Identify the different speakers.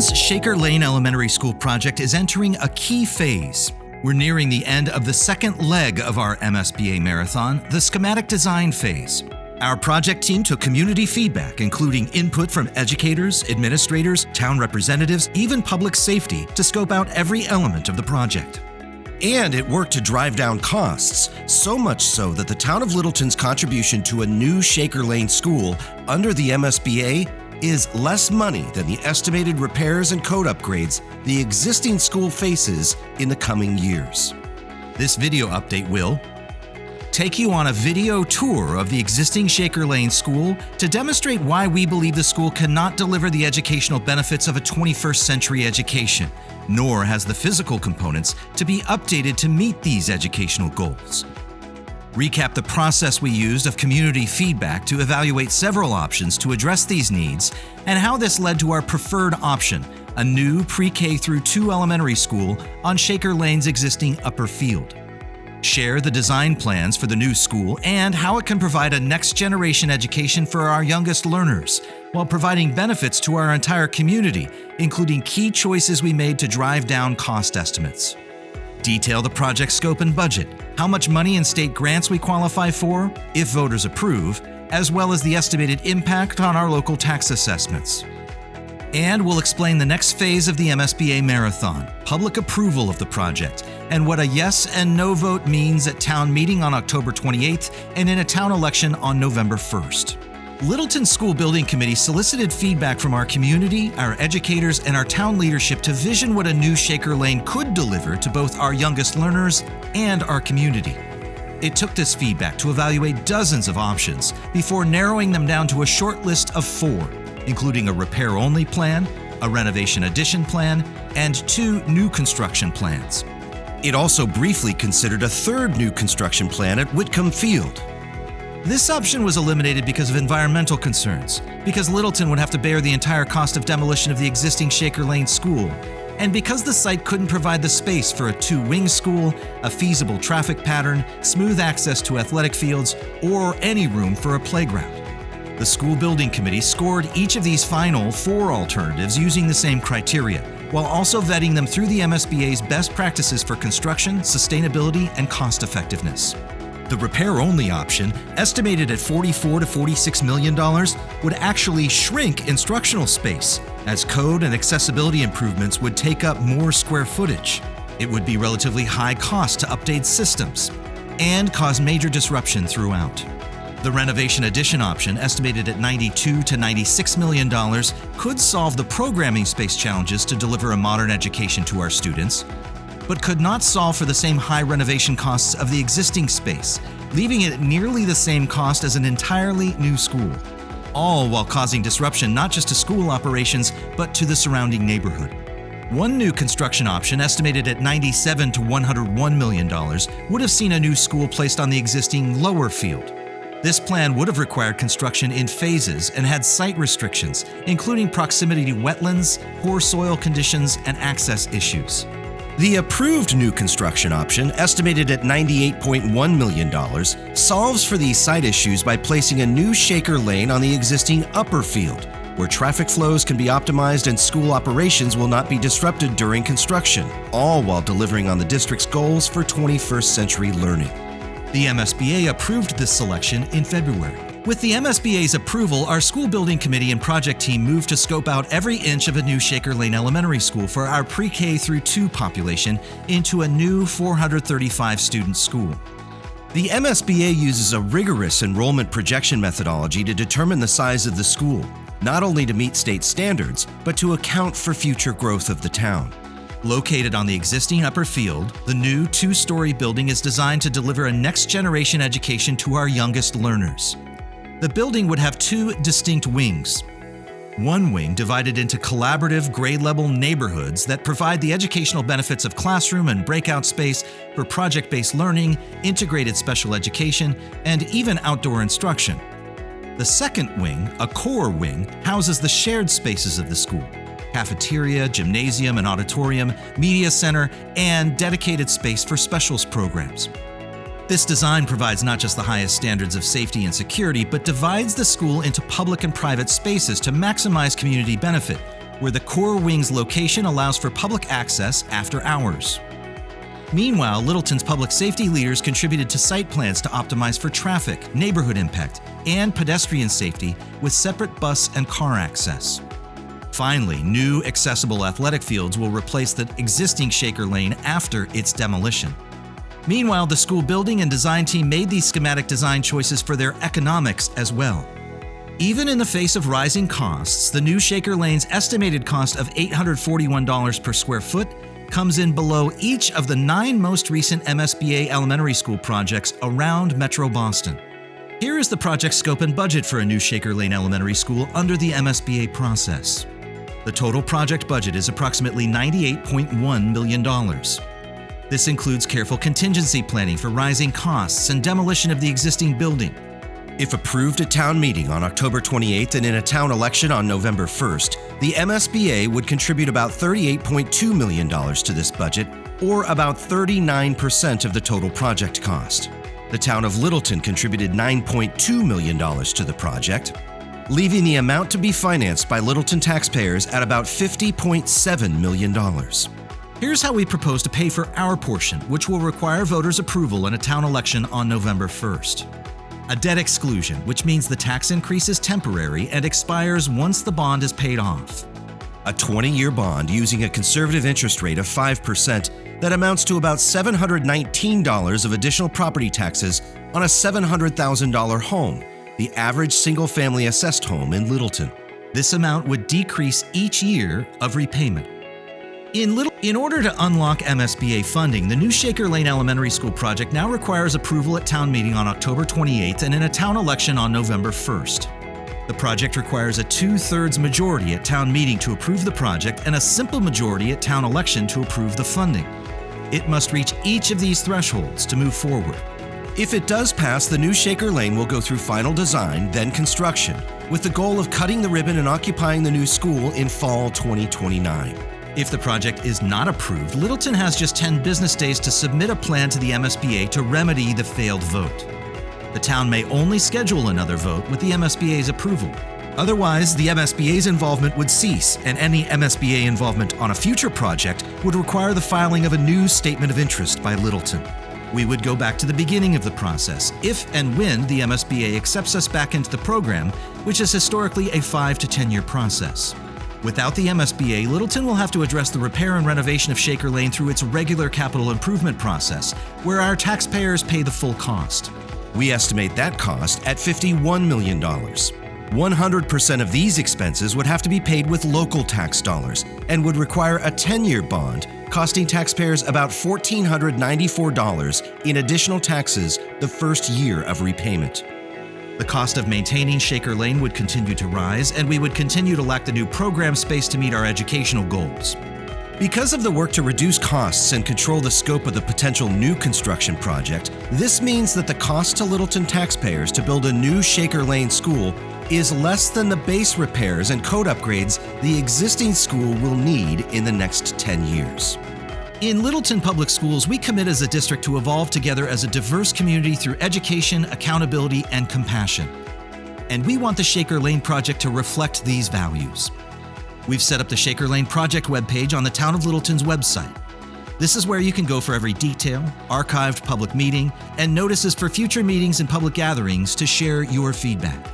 Speaker 1: Littleton's Shaker Lane Elementary School project is entering a key phase. We're nearing the end of the second leg of our MSBA marathon, the schematic design phase. Our project team took community feedback, including input from educators, administrators, town representatives, even public safety, to scope out every element of the project.
Speaker 2: And it worked to drive down costs, so much so that the town of Littleton's contribution to a new Shaker Lane school under the MSBA is less money than the estimated repairs and code upgrades the existing school faces in the coming years.
Speaker 1: This video update will take you on a video tour of the existing Shaker Lane School to demonstrate why we believe the school cannot deliver the educational benefits of a 21st century education, nor has the physical components to be updated to meet these educational goals. Recap the process we used of community feedback to evaluate several options to address these needs, and how this led to our preferred option, a new pre-K through 2 elementary school on Shaker Lane's existing upper field. Share the design plans for the new school and how it can provide a next-generation education for our youngest learners, while providing benefits to our entire community, including key choices we made to drive down cost estimates. Detail the project scope and budget, how much money and state grants we qualify for, if voters approve, as well as the estimated impact on our local tax assessments. And we'll explain the next phase of the MSBA Marathon, public approval of the project, and what a yes and no vote means at town meeting on October 28th and in a town election on November 1st. Littleton School Building Committee solicited feedback from our community, our educators, and our town leadership to vision what a new Shaker Lane could deliver to both our youngest learners and our community. It took this feedback to evaluate dozens of options before narrowing them down to a short list of 4, including a repair-only plan, a renovation addition plan, and 2 new construction plans.
Speaker 2: It also briefly considered a 3rd new construction plan at Whitcomb Field.
Speaker 1: This option was eliminated because of environmental concerns, because Littleton would have to bear the entire cost of demolition of the existing Shaker Lane School, and because the site couldn't provide the space for a 2-wing school, a feasible traffic pattern, smooth access to athletic fields, or any room for a playground. The School Building Committee scored each of these final 4 alternatives using the same criteria, while also vetting them through the MSBA's best practices for construction, sustainability, and cost effectiveness. The repair-only option, estimated at $44 to $46 million, would actually shrink instructional space, as code and accessibility improvements would take up more square footage. It would be relatively high cost to update systems, and cause major disruption throughout. The renovation addition option, estimated at $92 to $96 million, could solve the programming space challenges to deliver a modern education to our students, but could not solve for the same high renovation costs of the existing space, leaving it at nearly the same cost as an entirely new school, all while causing disruption not just to school operations, but to the surrounding neighborhood. One new construction option, estimated at $97 to $101 million, would have seen a new school placed on the existing lower field. This plan would have required construction in phases and had site restrictions, including proximity to wetlands, poor soil conditions, and access issues.
Speaker 2: The approved new construction option, estimated at $98.1 million, solves for these site issues by placing a new Shaker Lane on the existing upper field, where traffic flows can be optimized and school operations will not be disrupted during construction, all while delivering on the district's goals for 21st century learning.
Speaker 1: The MSBA approved this selection in February. With the MSBA's approval, our School Building Committee and project team moved to scope out every inch of a new Shaker Lane Elementary School for our pre-K through 2 population into a new 435-student school.
Speaker 2: The MSBA uses a rigorous enrollment projection methodology to determine the size of the school, not only to meet state standards, but to account for future growth of the town.
Speaker 1: Located on the existing upper field, the new 2-story building is designed to deliver a next-generation education to our youngest learners. The building would have 2 distinct wings. One wing divided into collaborative grade-level neighborhoods that provide the educational benefits of classroom and breakout space for project-based learning, integrated special education, and even outdoor instruction. The second wing, a core wing, houses the shared spaces of the school: cafeteria, gymnasium and auditorium, media center, and dedicated space for specials programs. This design provides not just the highest standards of safety and security, but divides the school into public and private spaces to maximize community benefit, where the core wing's location allows for public access after hours. Meanwhile, Littleton's public safety leaders contributed to site plans to optimize for traffic, neighborhood impact, and pedestrian safety with separate bus and car access. Finally, new accessible athletic fields will replace the existing Shaker Lane after its demolition. Meanwhile, the school building and design team made these schematic design choices for their economics as well. Even in the face of rising costs, the new Shaker Lane's estimated cost of $841 per square foot comes in below each of the 9 most recent MSBA elementary school projects around Metro Boston. Here is the project scope and budget for a new Shaker Lane Elementary School under the MSBA process. The total project budget is approximately $98.1 million. This includes careful contingency planning for rising costs and demolition of the existing building.
Speaker 2: If approved at town meeting on October 28th and in a town election on November 1st, the MSBA would contribute about $38.2 million to this budget, or about 39% of the total project cost. The town of Littleton contributed $9.2 million to the project, leaving the amount to be financed by Littleton taxpayers at about $50.7 million.
Speaker 1: Here's how we propose to pay for our portion, which will require voters' approval in a town election on November 1st. A debt exclusion, which means the tax increase is temporary and expires once the bond is paid off.
Speaker 2: A 20-year bond using a conservative interest rate of 5% that amounts to about $719 of additional property taxes on a $700,000 home, the average single-family assessed home in Littleton.
Speaker 1: This amount would decrease each year of repayment. In order to unlock MSBA funding, the new Shaker Lane Elementary School project now requires approval at town meeting on October 28th and in a town election on November 1st. The project requires a 2/3 majority at town meeting to approve the project and a simple majority at town election to approve the funding. It must reach each of these thresholds to move forward.
Speaker 2: If it does pass, the new Shaker Lane will go through final design, then construction, with the goal of cutting the ribbon and occupying the new school in fall 2029.
Speaker 1: If the project is not approved, Littleton has just 10 business days to submit a plan to the MSBA to remedy the failed vote. The town may only schedule another vote with the MSBA's approval. Otherwise, the MSBA's involvement would cease, and any MSBA involvement on a future project would require the filing of a new statement of interest by Littleton. We would go back to the beginning of the process if and when the MSBA accepts us back into the program, which is historically a 5 to 10 year process. Without the MSBA, Littleton will have to address the repair and renovation of Shaker Lane through its regular capital improvement process, where our taxpayers pay the full cost.
Speaker 2: We estimate that cost at $51 million. 100% of these expenses would have to be paid with local tax dollars and would require a 10-year bond, costing taxpayers about $1,494 in additional taxes the first year of repayment.
Speaker 1: The cost of maintaining Shaker Lane would continue to rise, and we would continue to lack the new program space to meet our educational goals.
Speaker 2: Because of the work to reduce costs and control the scope of the potential new construction project, this means that the cost to Littleton taxpayers to build a new Shaker Lane school is less than the base repairs and code upgrades the existing school will need in the next 10 years.
Speaker 1: In Littleton Public Schools, we commit as a district to evolve together as a diverse community through education, accountability, and compassion. And we want the Shaker Lane project to reflect these values. We've set up the Shaker Lane project webpage on the Town of Littleton's website. This is where you can go for every detail, archived public meeting, and notices for future meetings and public gatherings to share your feedback.